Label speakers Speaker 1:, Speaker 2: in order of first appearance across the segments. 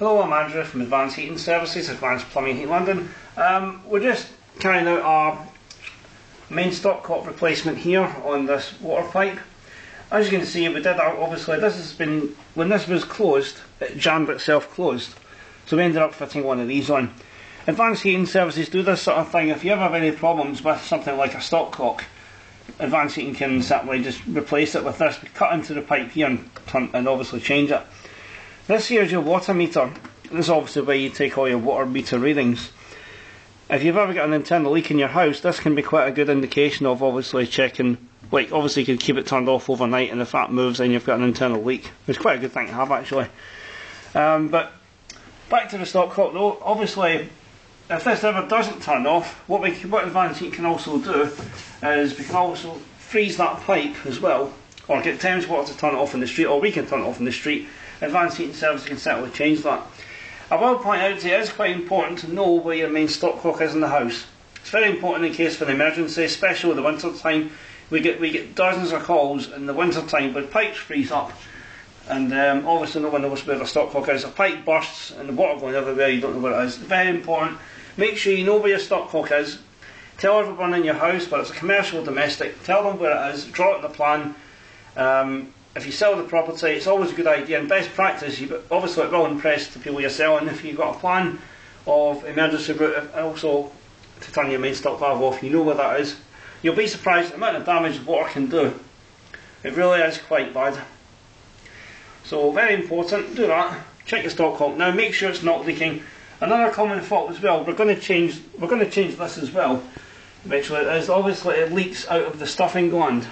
Speaker 1: Hello, I'm Andrew from Advanced Heating Services, Advanced Plumbing Heat London. We're just carrying out our main stopcock replacement here on this water pipe. As you can see, we did that, obviously this has been, when this was closed, it jammed itself closed. So we ended up fitting one of these on. Advanced Heating Services do this sort of thing. If you ever have any problems with something like a stopcock, Advanced Heating can simply just replace it with this. We cut into the pipe here and obviously change it. This here is your water meter. This is obviously where you take all your water meter readings. If you've ever got an internal leak in your house, this can be quite a good indication of obviously checking, like obviously you can keep it turned off overnight, and if that moves then you've got an internal leak. It's quite a good thing to have actually. But back to the stopcock though, obviously if this ever doesn't turn off, what Advanced Heat can also do is we can also freeze that pipe as well, or get Thames Water to turn it off in the street, or we can turn it off in the street. Advanced Heating Services can certainly change that. I will point out to you, it is quite important to know where your main stopcock is in the house. It's very important in case of an emergency, especially in the winter time. We get dozens of calls in the winter time where pipes freeze up, and obviously no one knows where the stopcock is. A pipe bursts and the water going everywhere, you don't know where it is. It's very important. Make sure you know where your stopcock is. Tell everyone in your house, whether it's a commercial or domestic, tell them where it is, draw it in the plan. If you sell the property, it's always a good idea, and best practice, obviously it will impress the people you're selling if you've got a plan of emergency route, and also to turn your main stop valve off, you know where that is. You'll be surprised at the amount of damage water can do. It really is quite bad. So very important, do that. Check your stopcock. Now make sure it's not leaking. Another common fault as well, we're going to change this as well. Eventually, is obviously it leaks out of the stuffing gland.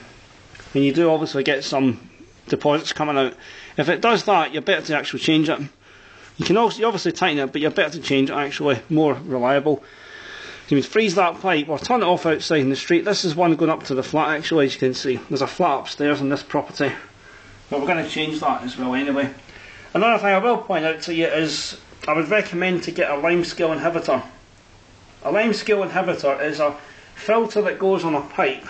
Speaker 1: And you do obviously get some deposits coming out. If it does that, you're better to actually change it. You obviously tighten it, but you're better to change it actually, more reliable. You can freeze that pipe or turn it off outside in the street. This is one going up to the flat actually, as you can see. There's a flat upstairs in this property. But we're going to change that as well anyway. Another thing I will point out to you is I would recommend to get a limescale inhibitor. A limescale inhibitor is a filter that goes on a pipe,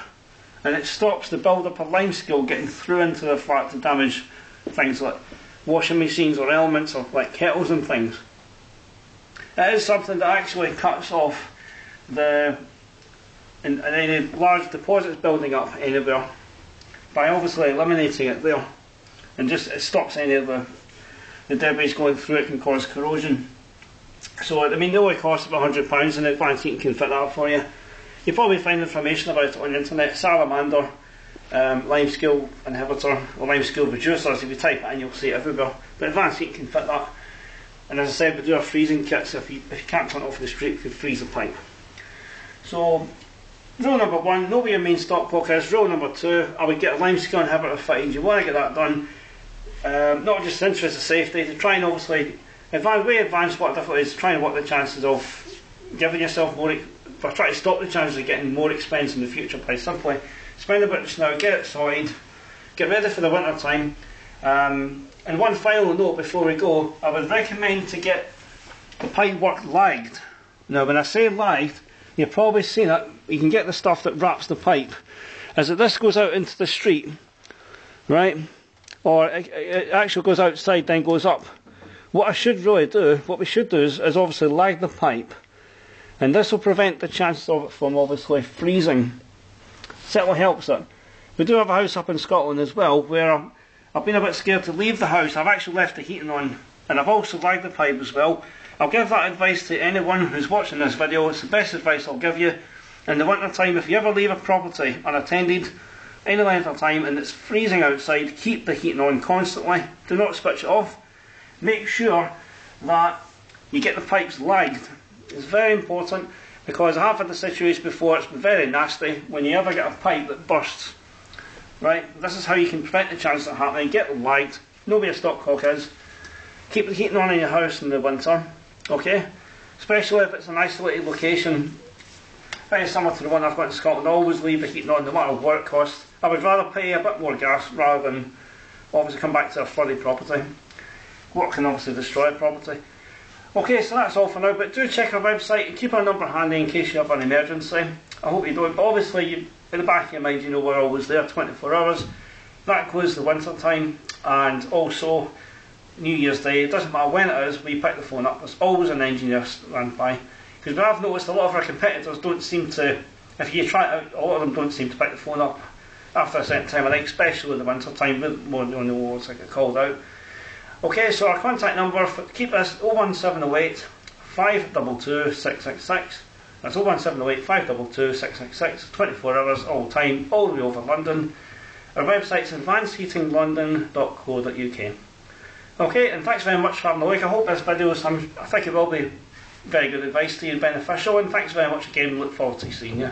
Speaker 1: and it stops the build-up of limescale getting through into the flat to damage things like washing machines or elements or like kettles and things. It is something that actually cuts off any large deposits building up anywhere by obviously eliminating it there, and just it stops any of the debris going through. It can cause corrosion. So I mean, the only cost of £100, and Advanced Heating can fit that for you. You'll probably find information about it on the internet. Salamander, limescale inhibitor, or limescale reducers. If you type it in, you'll see it everywhere. But Advanced Heat can fit that. And as I said, we do our freezing kits. If you can't turn it off in the street, you can freeze the pipe. So, rule number 1, know where your main stopcock is. Rule number 2, I would get a limescale inhibitor fitted. You want to get that done, not just in the interest of safety, to try and obviously, advanced what difficult is, try and work the chances of giving yourself more, or try to stop the chances of getting more expense in the future by simply spend a bit just now, get it sorted, get ready for the winter time. And one final note before we go, I would recommend to get the pipe work lagged. Now when I say lagged, you've probably seen it, you can get the stuff that wraps the pipe. As this goes out into the street, right, or it actually goes outside then goes up. What we should do is obviously lag the pipe, and this will prevent the chances of it from obviously freezing. Certainly helps it. We do have a house up in Scotland as well where I've been a bit scared to leave the house. I've actually left the heating on, and I've also lagged the pipe as well. I'll give that advice to anyone who's watching this video. It's the best advice I'll give you. In the winter time, if you ever leave a property unattended any length of time and it's freezing outside, keep the heating on constantly. Do not switch it off. Make sure that you get the pipes lagged. It's very important, because I have had the situation before. It's been very nasty when you ever get a pipe that bursts. Right, this is how you can prevent the chance of that happening. Get them lagged, know where your stopcock is, keep the heating on in your house in the winter, okay? Especially if it's an isolated location, very similar to the one I've got in Scotland. Always leave the heating on no matter what it costs. I would rather pay a bit more gas rather than obviously come back to a flooded property. What can obviously destroy a property. Okay, so that's all for now, but do check our website and keep our number handy in case you have an emergency. I hope you don't, but obviously in the back of your mind you know we're always there 24 hours. That includes the winter time, and also New Year's Day, it doesn't matter when it is, we pick the phone up. There's always an engineer stand by. Because we have noticed a lot of our competitors don't seem to, if you try it out, a lot of them don't seem to pick the phone up after a certain time of night, especially in the winter time, when the wards get called out. Okay, so our contact number, keep this 01708 522 666. That's 01708 522 666, 24 hours, all the time, all the way over London. Our website's advancedheatinglondon.co.uk. Okay, and thanks very much for having a look. I hope this video, I think it will be very good advice to you and beneficial, and thanks very much again. Look forward to seeing you.